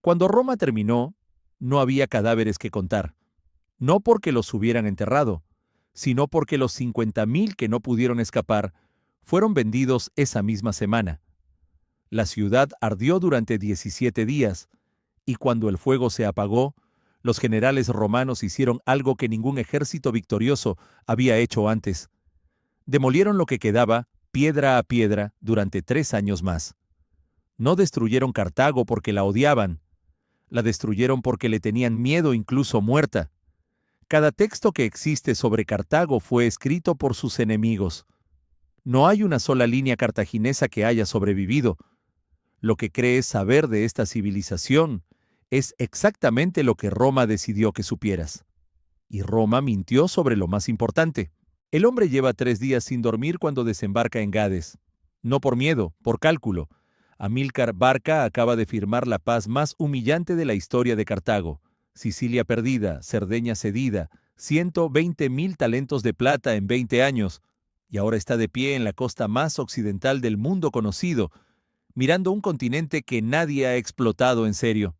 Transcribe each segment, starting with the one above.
Cuando Roma terminó, no había cadáveres que contar, no porque los hubieran enterrado, sino porque los 50.000 que no pudieron escapar fueron vendidos esa misma semana. La ciudad ardió durante 17 días, y cuando el fuego se apagó, los generales romanos hicieron algo que ningún ejército victorioso había hecho antes. Demolieron lo que quedaba, piedra a piedra, durante 3 años más. No destruyeron Cartago porque la odiaban, la destruyeron porque le tenían miedo incluso muerta. Cada texto que existe sobre Cartago fue escrito por sus enemigos. No hay una sola línea cartaginesa que haya sobrevivido. Lo que crees saber de esta civilización es exactamente lo que Roma decidió que supieras. Y Roma mintió sobre lo más importante. El hombre lleva 3 días sin dormir cuando desembarca en Gades. No por miedo, por cálculo. Amílcar Barca acaba de firmar la paz más humillante de la historia de Cartago. Sicilia perdida, Cerdeña cedida, 120.000 talentos de plata en 20 años, y ahora está de pie en la costa más occidental del mundo conocido, mirando un continente que nadie ha explotado en serio.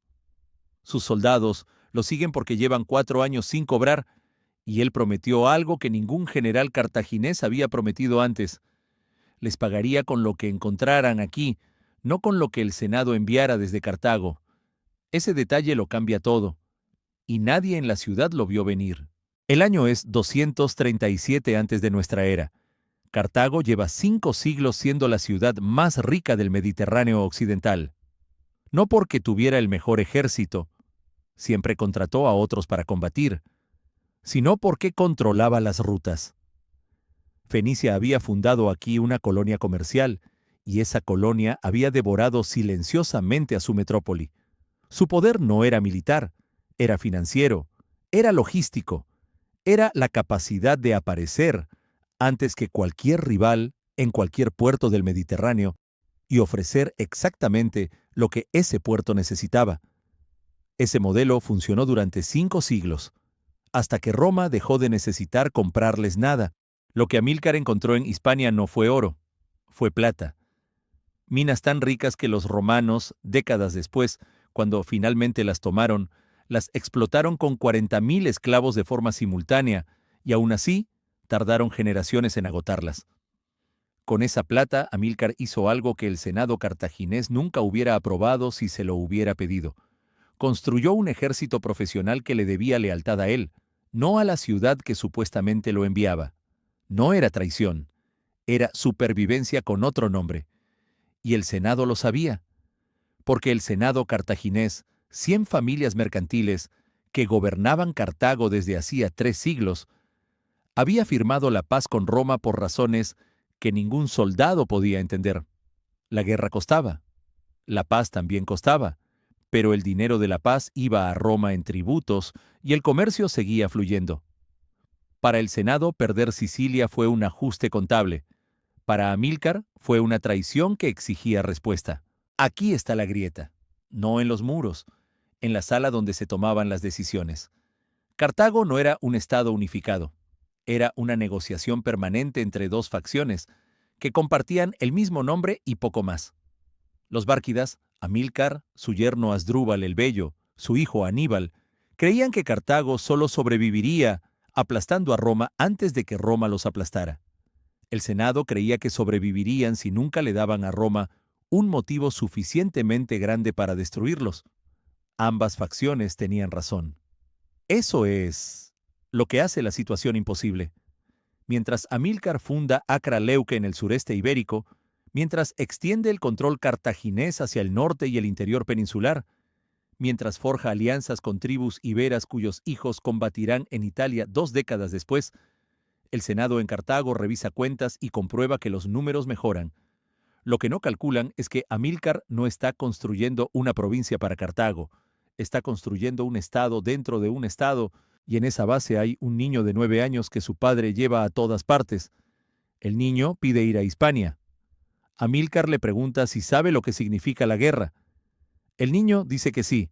Sus soldados lo siguen porque llevan 4 años sin cobrar, y él prometió algo que ningún general cartaginés había prometido antes. Les pagaría con lo que encontraran aquí, no con lo que el Senado enviara desde Cartago. Ese detalle lo cambia todo, y nadie en la ciudad lo vio venir. El año es 237 antes de nuestra era. Cartago lleva 5 siglos siendo la ciudad más rica del Mediterráneo occidental. No porque tuviera el mejor ejército, siempre contrató a otros para combatir, sino porque controlaba las rutas. Fenicia había fundado aquí una colonia comercial, y esa colonia había devorado silenciosamente a su metrópoli. Su poder no era militar, era financiero, era logístico, era la capacidad de aparecer antes que cualquier rival en cualquier puerto del Mediterráneo y ofrecer exactamente lo que ese puerto necesitaba. Ese modelo funcionó durante 5 siglos, hasta que Roma dejó de necesitar comprarles nada. Lo que Amílcar encontró en Hispania no fue oro, fue plata. Minas tan ricas que los romanos, décadas después, cuando finalmente las tomaron, las explotaron con 40.000 esclavos de forma simultánea, y aún así, tardaron generaciones en agotarlas. Con esa plata, Amílcar hizo algo que el Senado cartaginés nunca hubiera aprobado si se lo hubiera pedido. Construyó un ejército profesional que le debía lealtad a él, no a la ciudad que supuestamente lo enviaba. No era traición, era supervivencia con otro nombre. Y el Senado lo sabía, porque el Senado cartaginés, 100 familias mercantiles, que gobernaban Cartago desde hacía 3 siglos, había firmado la paz con Roma por razones que ningún soldado podía entender. La guerra costaba, la paz también costaba, pero el dinero de la paz iba a Roma en tributos y el comercio seguía fluyendo. Para el Senado, perder Sicilia fue un ajuste contable. Para Amílcar, fue una traición que exigía respuesta. Aquí está la grieta, no en los muros, en la sala donde se tomaban las decisiones. Cartago no era un estado unificado. Era una negociación permanente entre 2 facciones, que compartían el mismo nombre y poco más. Los bárquidas, Amílcar, su yerno Asdrúbal el Bello, su hijo Aníbal, creían que Cartago solo sobreviviría aplastando a Roma antes de que Roma los aplastara. El Senado creía que sobrevivirían si nunca le daban a Roma un motivo suficientemente grande para destruirlos. Ambas facciones tenían razón. Eso es lo que hace la situación imposible. Mientras Amílcar funda Acra Leuca en el sureste ibérico, mientras extiende el control cartaginés hacia el norte y el interior peninsular, mientras forja alianzas con tribus iberas cuyos hijos combatirán en Italia 2 décadas después, el Senado en Cartago revisa cuentas y comprueba que los números mejoran. Lo que no calculan es que Amílcar no está construyendo una provincia para Cartago, está construyendo un estado dentro de un estado, y en esa base hay un niño de 9 años que su padre lleva a todas partes. El niño pide ir a Hispania. Amílcar le pregunta si sabe lo que significa la guerra. El niño dice que sí.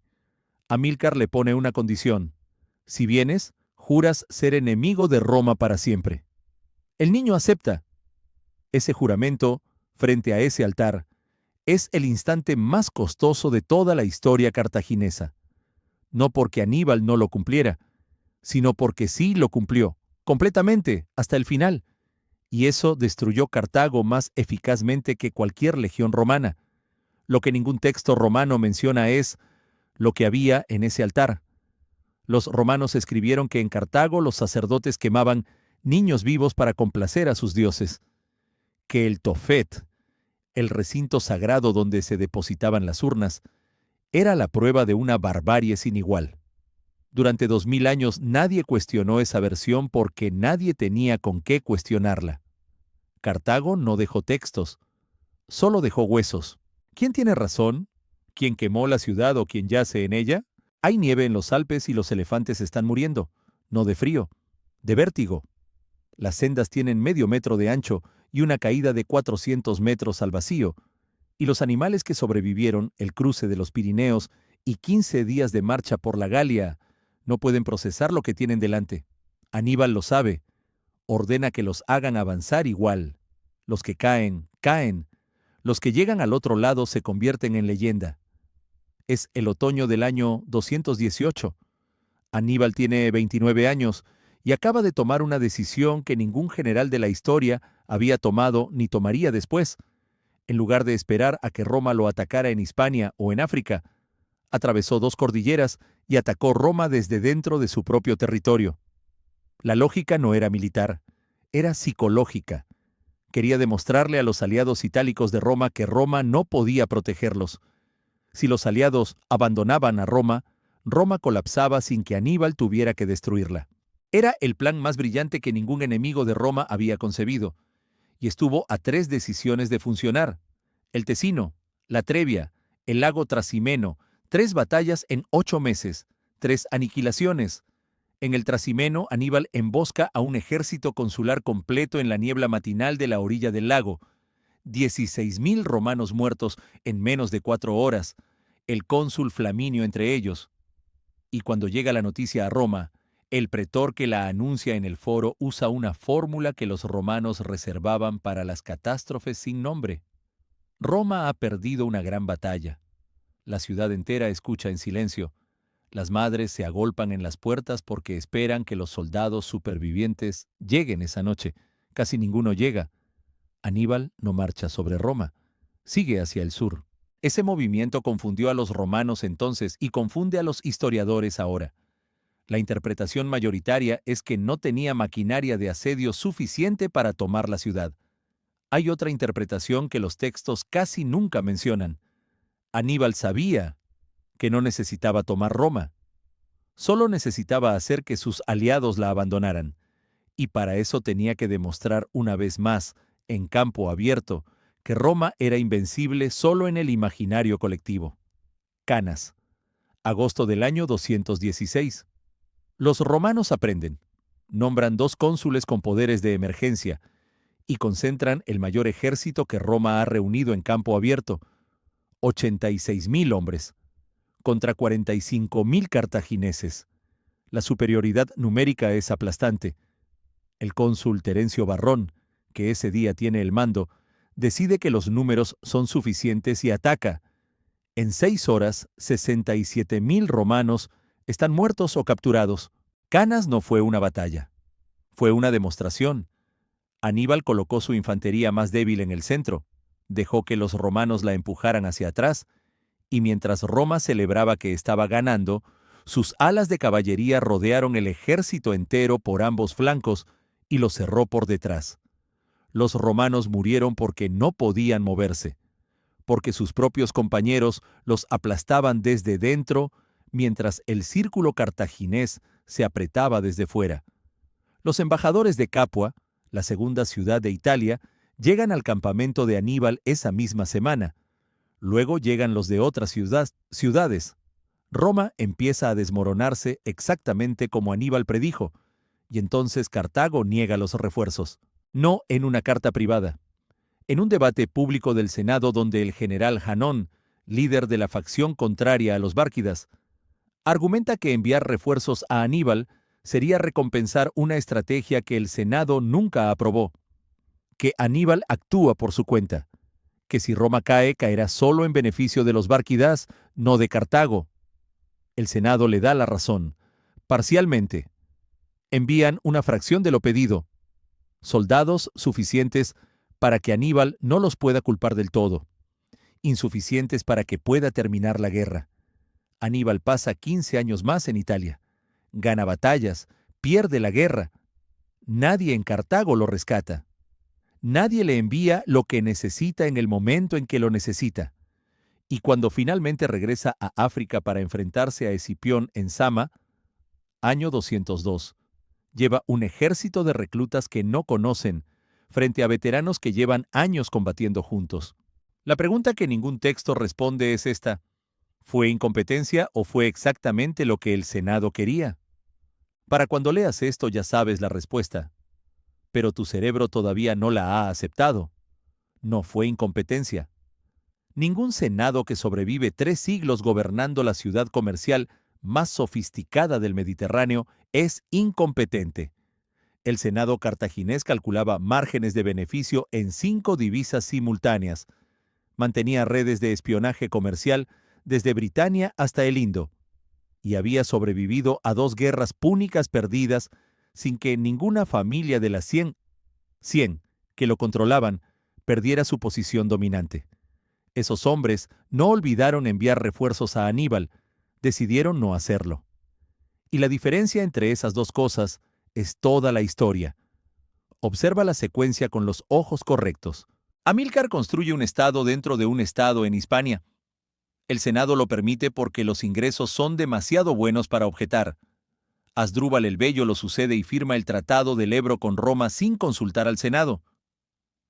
Amílcar le pone una condición. Si vienes, juras ser enemigo de Roma para siempre. El niño acepta. Ese juramento, frente a ese altar, Es el instante más costoso de toda la historia cartaginesa. No porque Aníbal no lo cumpliera, sino porque sí lo cumplió, completamente, hasta el final. Y eso destruyó Cartago más eficazmente que cualquier legión romana. Lo que ningún texto romano menciona es lo que había en ese altar. Los romanos escribieron que en Cartago los sacerdotes quemaban niños vivos para complacer a sus dioses, que el Tofet, el recinto sagrado donde se depositaban las urnas, era la prueba de una barbarie sin igual. Durante 2000 años nadie cuestionó esa versión porque nadie tenía con qué cuestionarla. Cartago no dejó textos, solo dejó huesos. ¿Quién tiene razón? ¿Quién quemó la ciudad o quién yace en ella? Hay nieve en los Alpes y los elefantes están muriendo, no de frío, de vértigo. Las sendas tienen medio metro de ancho y una caída de 400 metros al vacío, y los animales que sobrevivieron el cruce de los Pirineos y 15 días de marcha por la Galia no pueden procesar lo que tienen delante. Aníbal lo sabe, ordena que los hagan avanzar igual. Los que caen, caen. Los que llegan al otro lado se convierten en leyenda. Es el otoño del año 218. Aníbal tiene 29 años y acaba de tomar una decisión que ningún general de la historia había tomado ni tomaría después. En lugar de esperar a que Roma lo atacara en Hispania o en África, atravesó 2 cordilleras y atacó Roma desde dentro de su propio territorio. La lógica no era militar, era psicológica. Quería demostrarle a los aliados itálicos de Roma que Roma no podía protegerlos. Si los aliados abandonaban a Roma, Roma colapsaba sin que Aníbal tuviera que destruirla. Era el plan más brillante que ningún enemigo de Roma había concebido, y estuvo a 3 decisiones de funcionar: el Tesino, la Trebia, el lago Trasimeno, 3 batallas en 8 meses, 3 aniquilaciones. En el Trasimeno, Aníbal embosca a un ejército consular completo en la niebla matinal de la orilla del lago. 16.000 romanos muertos en menos de 4 horas, el cónsul Flaminio entre ellos. Y cuando llega la noticia a Roma, el pretor que la anuncia en el foro usa una fórmula que los romanos reservaban para las catástrofes sin nombre. Roma ha perdido una gran batalla. La ciudad entera escucha en silencio. Las madres se agolpan en las puertas porque esperan que los soldados supervivientes lleguen esa noche. Casi ninguno llega. Aníbal no marcha sobre Roma, sigue hacia el sur. Ese movimiento confundió a los romanos entonces y confunde a los historiadores ahora. La interpretación mayoritaria es que no tenía maquinaria de asedio suficiente para tomar la ciudad. Hay otra interpretación que los textos casi nunca mencionan. Aníbal sabía que no necesitaba tomar Roma. Solo necesitaba hacer que sus aliados la abandonaran. Y para eso tenía que demostrar una vez más, en campo abierto, que Roma era invencible solo en el imaginario colectivo. Canas. Agosto del año 216. Los romanos aprenden. Nombran 2 cónsules con poderes de emergencia y concentran el mayor ejército que Roma ha reunido en campo abierto, 86.000 hombres, contra 45.000 cartagineses. La superioridad numérica es aplastante. El cónsul Terencio Varrón, que ese día tiene el mando, decide que los números son suficientes y ataca. En 6 horas, 67.000 romanos están muertos o capturados. Canas no fue una batalla. Fue una demostración. Aníbal colocó su infantería más débil en el centro, dejó que los romanos la empujaran hacia atrás, y mientras Roma celebraba que estaba ganando, sus alas de caballería rodearon el ejército entero por ambos flancos y lo cerró por detrás. Los romanos murieron porque no podían moverse, porque sus propios compañeros los aplastaban desde dentro, mientras el círculo cartaginés se apretaba desde fuera. Los embajadores de Capua, la segunda ciudad de Italia, llegan al campamento de Aníbal esa misma semana. Luego llegan los de otras ciudades. Roma empieza a desmoronarse exactamente como Aníbal predijo, y entonces Cartago niega los refuerzos. No en una carta privada. En un debate público del Senado donde el general Janón, líder de la facción contraria a los bárquidas, argumenta que enviar refuerzos a Aníbal sería recompensar una estrategia que el Senado nunca aprobó, que Aníbal actúa por su cuenta, que si Roma cae, caerá solo en beneficio de los bárquidas, no de Cartago. El Senado le da la razón, parcialmente. Envían una fracción de lo pedido, soldados suficientes para que Aníbal no los pueda culpar del todo, insuficientes para que pueda terminar la guerra. Aníbal pasa 15 años más en Italia, gana batallas, pierde la guerra. Nadie en Cartago lo rescata. Nadie le envía lo que necesita en el momento en que lo necesita. Y cuando finalmente regresa a África para enfrentarse a Escipión en Sama, año 202, lleva un ejército de reclutas que no conocen, frente a veteranos que llevan años combatiendo juntos. La pregunta que ningún texto responde es esta: ¿fue incompetencia o fue exactamente lo que el Senado quería? Para cuando leas esto ya sabes la respuesta, pero tu cerebro todavía no la ha aceptado. No fue incompetencia. Ningún senado que sobrevive 3 siglos gobernando la ciudad comercial más sofisticada del Mediterráneo es incompetente. El senado cartaginés calculaba márgenes de beneficio en 5 divisas simultáneas. Mantenía redes de espionaje comercial desde Britania hasta el Indo, y había sobrevivido a 2 guerras púnicas perdidas sin que ninguna familia de las 100 que lo controlaban perdiera su posición dominante. Esos hombres no olvidaron enviar refuerzos a Aníbal, decidieron no hacerlo. Y la diferencia entre esas dos cosas es toda la historia. Observa la secuencia con los ojos correctos. Amílcar construye un estado dentro de un estado en Hispania. El Senado lo permite porque los ingresos son demasiado buenos para objetar. Asdrúbal el Bello lo sucede y firma el Tratado del Ebro con Roma sin consultar al Senado.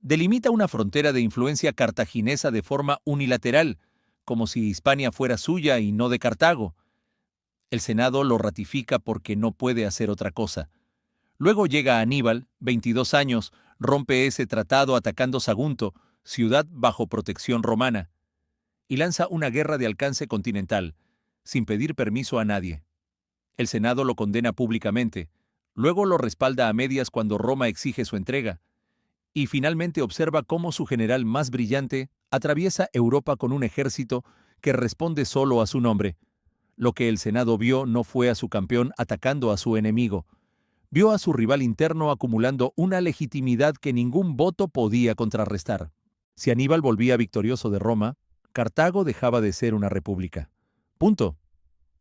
Delimita una frontera de influencia cartaginesa de forma unilateral, como si Hispania fuera suya y no de Cartago. El Senado lo ratifica porque no puede hacer otra cosa. Luego llega Aníbal, 22 años, rompe ese tratado atacando Sagunto, ciudad bajo protección romana, y lanza una guerra de alcance continental, sin pedir permiso a nadie. El Senado lo condena públicamente, luego lo respalda a medias cuando Roma exige su entrega, y finalmente observa cómo su general más brillante atraviesa Europa con un ejército que responde solo a su nombre. Lo que el Senado vio no fue a su campeón atacando a su enemigo, vio a su rival interno acumulando una legitimidad que ningún voto podía contrarrestar. Si Aníbal volvía victorioso de Roma, Cartago dejaba de ser una república. Punto.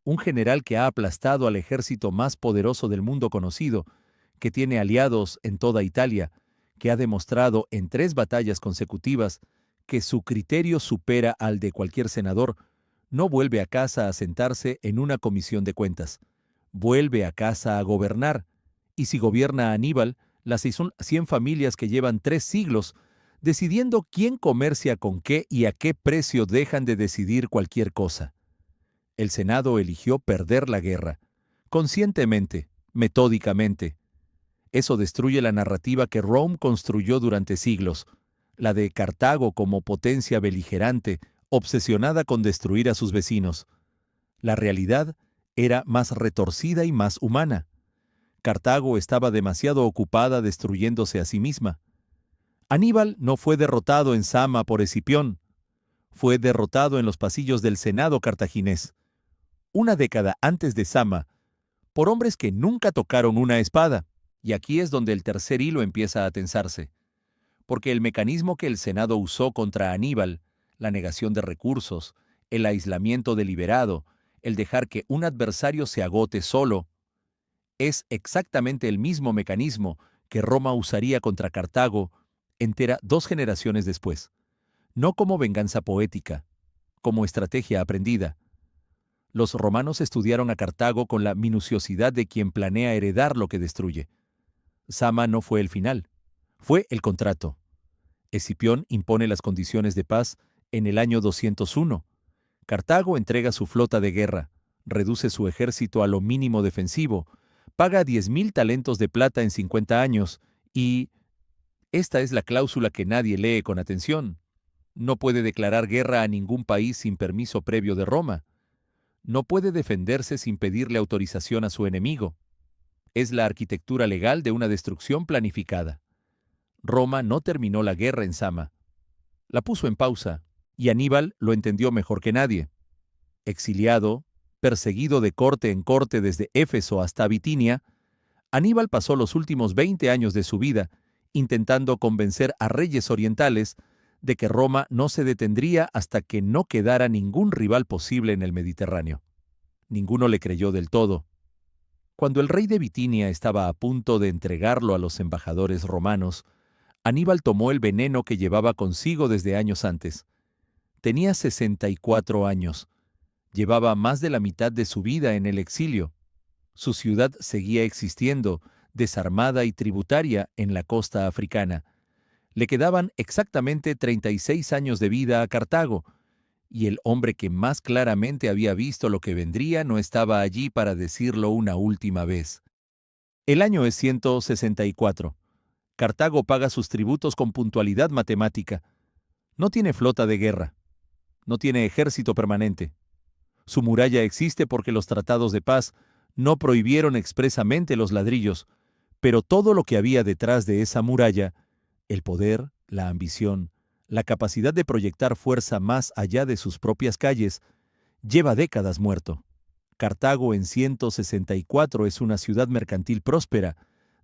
Un general que ha aplastado al ejército más poderoso del mundo conocido, que tiene aliados en toda Italia, que ha demostrado en 3 batallas consecutivas que su criterio supera al de cualquier senador, no vuelve a casa a sentarse en una comisión de cuentas. Vuelve a casa a gobernar. Y si gobierna Aníbal, las 100 familias que llevan 3 siglos decidiendo quién comercia con qué y a qué precio dejan de decidir cualquier cosa. El Senado eligió perder la guerra, conscientemente, metódicamente. Eso destruye la narrativa que Rome construyó durante siglos, la de Cartago como potencia beligerante, obsesionada con destruir a sus vecinos. La realidad era más retorcida y más humana. Cartago estaba demasiado ocupada destruyéndose a sí misma. Aníbal no fue derrotado en Sama por Escipión, fue derrotado en los pasillos del Senado cartaginés, una década antes de Sama, por hombres que nunca tocaron una espada. Y aquí es donde el tercer hilo empieza a tensarse, porque el mecanismo que el Senado usó contra Aníbal, la negación de recursos, el aislamiento deliberado, el dejar que un adversario se agote solo, es exactamente el mismo mecanismo que Roma usaría contra Cartago entera 2 generaciones después, no como venganza poética, como estrategia aprendida. Los romanos estudiaron a Cartago con la minuciosidad de quien planea heredar lo que destruye. Sama no fue el final, fue el contrato. Escipión impone las condiciones de paz en el año 201. Cartago entrega su flota de guerra, reduce su ejército a lo mínimo defensivo, paga 10.000 talentos de plata en 50 años y... esta es la cláusula que nadie lee con atención. No puede declarar guerra a ningún país sin permiso previo de Roma. No puede defenderse sin pedirle autorización a su enemigo. Es la arquitectura legal de una destrucción planificada. Roma no terminó la guerra en Sama. La puso en pausa, y Aníbal lo entendió mejor que nadie. Exiliado, perseguido de corte en corte desde Éfeso hasta Bitinia, Aníbal pasó los últimos 20 años de su vida intentando convencer a reyes orientales de que Roma no se detendría hasta que no quedara ningún rival posible en el Mediterráneo. Ninguno le creyó del todo. Cuando el rey de Bitinia estaba a punto de entregarlo a los embajadores romanos, Aníbal tomó el veneno que llevaba consigo desde años antes. Tenía 64 años. Llevaba más de la mitad de su vida en el exilio. Su ciudad seguía existiendo, desarmada y tributaria en la costa africana. Le quedaban exactamente 36 años de vida a Cartago, y el hombre que más claramente había visto lo que vendría no estaba allí para decirlo una última vez. El año es 164. Cartago paga sus tributos con puntualidad matemática. No tiene flota de guerra. No tiene ejército permanente. Su muralla existe porque los tratados de paz no prohibieron expresamente los ladrillos, pero todo lo que había detrás de esa muralla, el poder, la ambición, la capacidad de proyectar fuerza más allá de sus propias calles, lleva décadas muerto. Cartago en 164 es una ciudad mercantil próspera,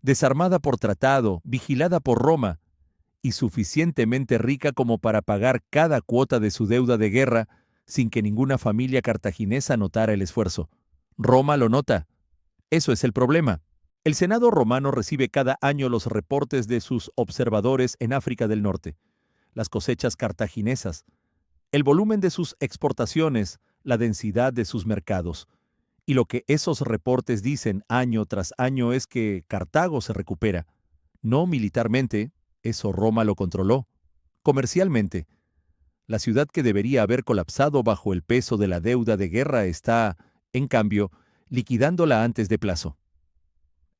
desarmada por tratado, vigilada por Roma, y suficientemente rica como para pagar cada cuota de su deuda de guerra sin que ninguna familia cartaginesa notara el esfuerzo. Roma lo nota. Eso es el problema. El Senado romano recibe cada año los reportes de sus observadores en África del Norte, las cosechas cartaginesas, el volumen de sus exportaciones, la densidad de sus mercados. Y lo que esos reportes dicen año tras año es que Cartago se recupera. No militarmente, eso Roma lo controló. Comercialmente, la ciudad que debería haber colapsado bajo el peso de la deuda de guerra está, en cambio, liquidándola antes de plazo.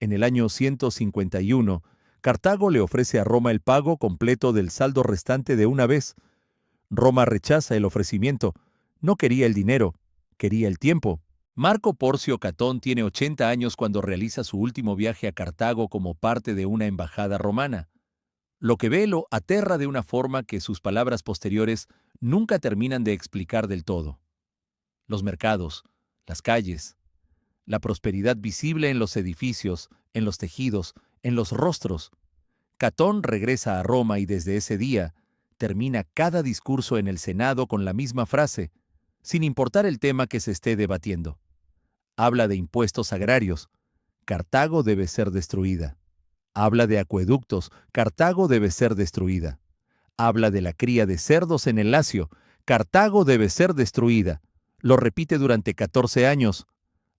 En el año 151, Cartago le ofrece a Roma el pago completo del saldo restante de una vez. Roma rechaza el ofrecimiento. No quería el dinero, quería el tiempo. Marco Porcio Catón tiene 80 años cuando realiza su último viaje a Cartago como parte de una embajada romana. Lo que ve lo aterra de una forma que sus palabras posteriores nunca terminan de explicar del todo. Los mercados, las calles, la prosperidad visible en los edificios, en los tejidos, en los rostros. Catón regresa a Roma y desde ese día termina cada discurso en el Senado con la misma frase, sin importar el tema que se esté debatiendo. Habla de impuestos agrarios. Cartago debe ser destruida. Habla de acueductos. Cartago debe ser destruida. Habla de la cría de cerdos en el Lacio. Cartago debe ser destruida. Lo repite durante 14 años,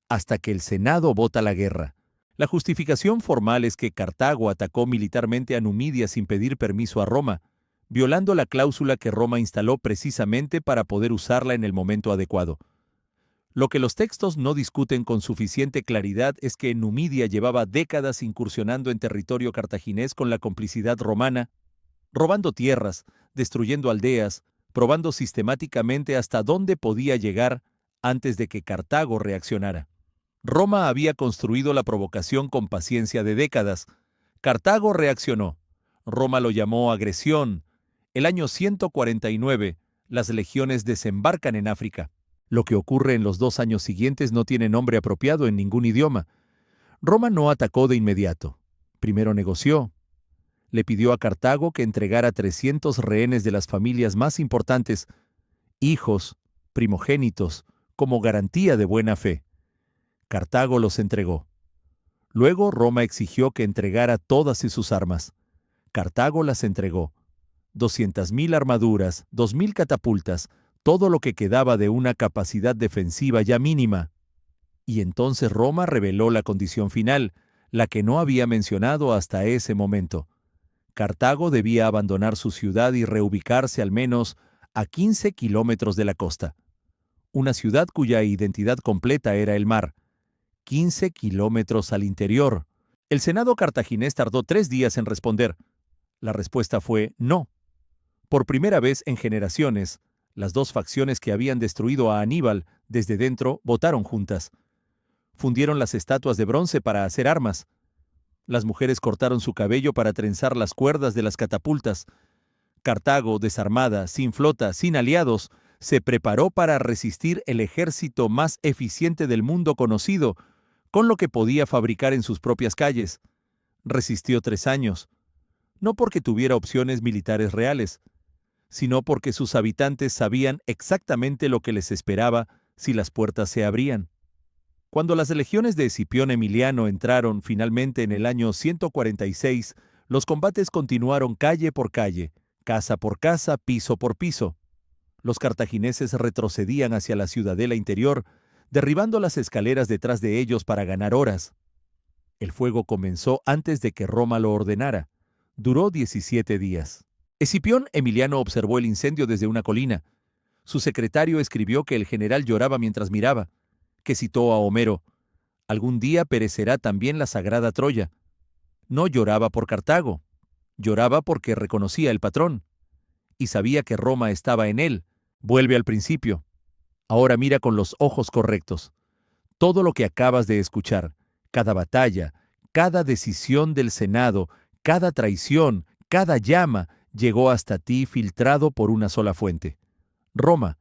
hasta que el Senado vota la guerra. La justificación formal es que Cartago atacó militarmente a Numidia sin pedir permiso a Roma, violando la cláusula que Roma instaló precisamente para poder usarla en el momento adecuado. Lo que los textos no discuten con suficiente claridad es que Numidia llevaba décadas incursionando en territorio cartaginés con la complicidad romana, robando tierras, destruyendo aldeas, probando sistemáticamente hasta dónde podía llegar antes de que Cartago reaccionara. Roma había construido la provocación con paciencia de décadas. Cartago reaccionó. Roma lo llamó agresión. El año 149, las legiones desembarcan en África. Lo que ocurre en los 2 años siguientes no tiene nombre apropiado en ningún idioma. Roma no atacó de inmediato. Primero negoció. Le pidió a Cartago que entregara 300 rehenes de las familias más importantes, hijos, primogénitos, como garantía de buena fe. Cartago los entregó. Luego Roma exigió que entregara todas sus armas. Cartago las entregó. 200.000 armaduras, 2.000 catapultas, todo lo que quedaba de una capacidad defensiva ya mínima. Y entonces Roma reveló la condición final, la que no había mencionado hasta ese momento. Cartago debía abandonar su ciudad y reubicarse al menos a 15 kilómetros de la costa. Una ciudad cuya identidad completa era el mar. 15 kilómetros al interior. El Senado cartaginés tardó 3 días en responder. La respuesta fue no. Por primera vez en generaciones, las dos facciones que habían destruido a Aníbal desde dentro votaron juntas. Fundieron las estatuas de bronce para hacer armas. Las mujeres cortaron su cabello para trenzar las cuerdas de las catapultas. Cartago, desarmada, sin flota, sin aliados, se preparó para resistir el ejército más eficiente del mundo conocido, con lo que podía fabricar en sus propias calles. Resistió 3 años, no porque tuviera opciones militares reales, sino porque sus habitantes sabían exactamente lo que les esperaba si las puertas se abrían. Cuando las legiones de Escipión Emiliano entraron finalmente en el año 146, los combates continuaron calle por calle, casa por casa, piso por piso. Los cartagineses retrocedían hacia la ciudadela interior, derribando las escaleras detrás de ellos para ganar horas. El fuego comenzó antes de que Roma lo ordenara. Duró 17 días. Escipión Emiliano observó el incendio desde una colina. Su secretario escribió que el general lloraba mientras miraba, que citó a Homero: «Algún día perecerá también la sagrada Troya». No lloraba por Cartago, lloraba porque reconocía el patrón y sabía que Roma estaba en él. Vuelve al principio. Ahora mira con los ojos correctos. Todo lo que acabas de escuchar, cada batalla, cada decisión del Senado, cada traición, cada llama, llegó hasta ti filtrado por una sola fuente: Roma.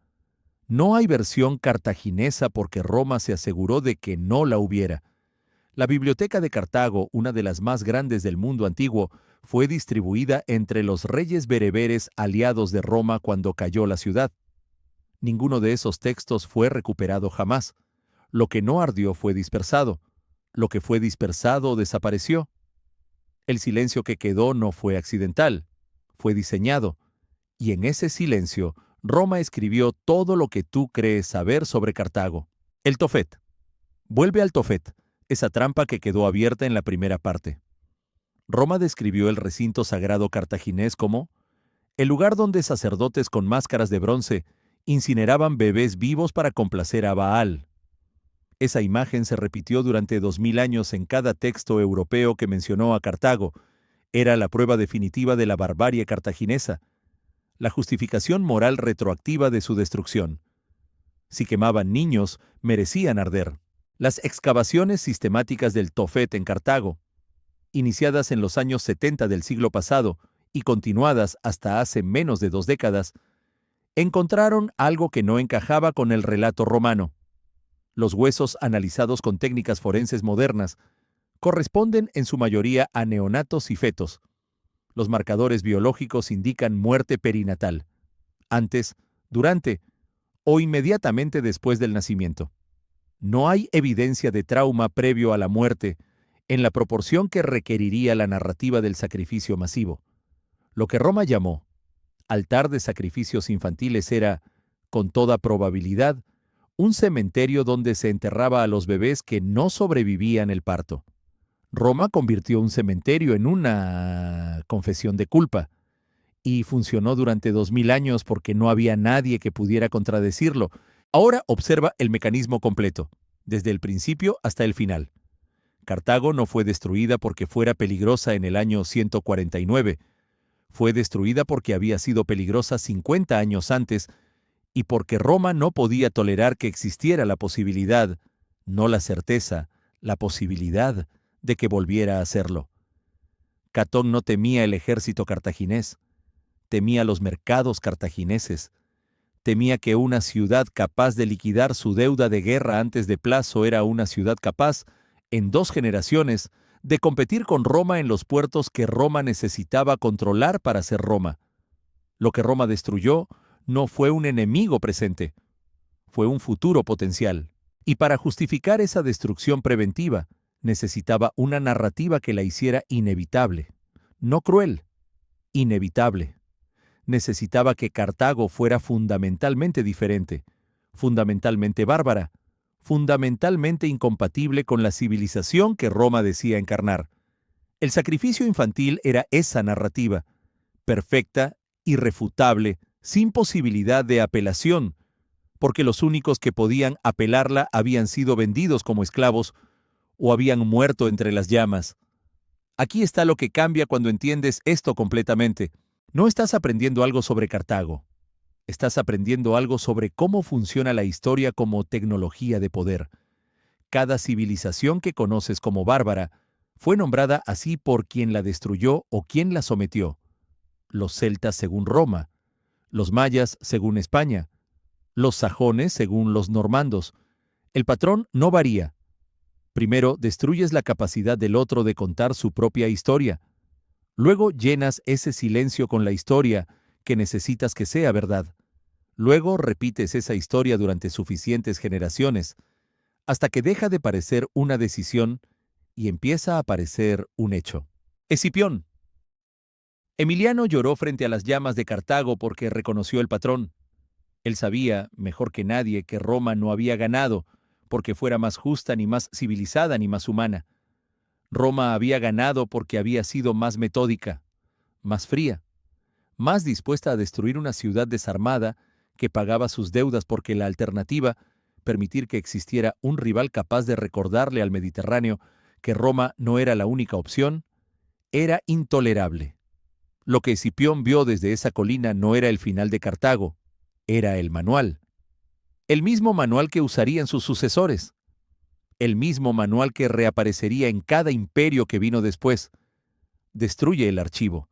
No hay versión cartaginesa porque Roma se aseguró de que no la hubiera. La biblioteca de Cartago, una de las más grandes del mundo antiguo, fue distribuida entre los reyes bereberes aliados de Roma cuando cayó la ciudad. Ninguno de esos textos fue recuperado jamás. Lo que no ardió fue dispersado. Lo que fue dispersado desapareció. El silencio que quedó no fue accidental, fue diseñado. Y en ese silencio, Roma escribió todo lo que tú crees saber sobre Cartago. El Tofet. Vuelve al Tofet, esa trampa que quedó abierta en la primera parte. Roma describió el recinto sagrado cartaginés como el lugar donde sacerdotes con máscaras de bronce incineraban bebés vivos para complacer a Baal. Esa imagen se repitió durante 2000 años en cada texto europeo que mencionó a Cartago. Era la prueba definitiva de la barbarie cartaginesa, la justificación moral retroactiva de su destrucción. Si quemaban niños, merecían arder. Las excavaciones sistemáticas del Tofet en Cartago, iniciadas en los años 70 del siglo pasado y continuadas hasta hace menos de 2 décadas, encontraron algo que no encajaba con el relato romano. Los huesos analizados con técnicas forenses modernas corresponden en su mayoría a neonatos y fetos. Los marcadores biológicos indican muerte perinatal, antes, durante o inmediatamente después del nacimiento. No hay evidencia de trauma previo a la muerte en la proporción que requeriría la narrativa del sacrificio masivo. Lo que Roma llamó altar de sacrificios infantiles era, con toda probabilidad, un cementerio donde se enterraba a los bebés que no sobrevivían el parto. Roma convirtió un cementerio en una confesión de culpa, y funcionó durante 2000 años porque no había nadie que pudiera contradecirlo. Ahora observa el mecanismo completo, desde el principio hasta el final. Cartago no fue destruida porque fuera peligrosa en el año 149. Fue destruida porque había sido peligrosa 50 años antes y porque Roma no podía tolerar que existiera la posibilidad, no la certeza, la posibilidad de que volviera a hacerlo. Catón no temía el ejército cartaginés, temía los mercados cartagineses, temía que una ciudad capaz de liquidar su deuda de guerra antes de plazo era una ciudad capaz, en 2 generaciones, de competir con Roma en los puertos que Roma necesitaba controlar para ser Roma. Lo que Roma destruyó no fue un enemigo presente, fue un futuro potencial. Y para justificar esa destrucción preventiva, necesitaba una narrativa que la hiciera inevitable, no cruel, inevitable. Necesitaba que Cartago fuera fundamentalmente diferente, fundamentalmente bárbara, fundamentalmente incompatible con la civilización que Roma decía encarnar. El sacrificio infantil era esa narrativa, perfecta, irrefutable, sin posibilidad de apelación, porque los únicos que podían apelarla habían sido vendidos como esclavos o habían muerto entre las llamas. Aquí está lo que cambia cuando entiendes esto completamente. No estás aprendiendo algo sobre Cartago. Estás aprendiendo algo sobre cómo funciona la historia como tecnología de poder. Cada civilización que conoces como bárbara fue nombrada así por quien la destruyó o quien la sometió. los celtas según Roma, los mayas según España, los sajones según los normandos. El patrón no varía. Primero, destruyes la capacidad del otro de contar su propia historia. Luego llenas ese silencio con la historia que necesitas que sea verdad. Luego repites esa historia durante suficientes generaciones, hasta que deja de parecer una decisión y empieza a parecer un hecho. Escipión. Emiliano lloró frente a las llamas de Cartago porque reconoció el patrón. Él sabía, mejor que nadie, que Roma no había ganado, porque fuera más justa, ni más civilizada, ni más humana. Roma había ganado porque había sido más metódica, más fría, más dispuesta a destruir una ciudad desarmada que pagaba sus deudas porque la alternativa, permitir que existiera un rival capaz de recordarle al Mediterráneo que Roma no era la única opción, era intolerable. Lo que Escipión vio desde esa colina no era el final de Cartago, era el manual. El mismo manual que usarían sus sucesores. El mismo manual que reaparecería en cada imperio que vino después. Destruye el archivo,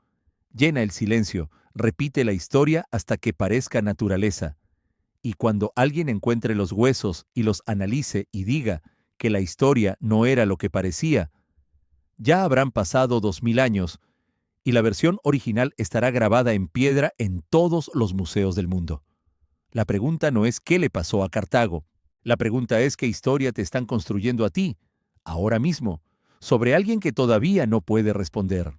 llena el silencio, repite la historia hasta que parezca naturaleza. Y cuando alguien encuentre los huesos y los analice y diga que la historia no era lo que parecía, ya habrán pasado 2000 años y la versión original estará grabada en piedra en todos los museos del mundo. La pregunta no es qué le pasó a Cartago. La pregunta es qué historia te están construyendo a ti, ahora mismo, sobre alguien que todavía no puede responder.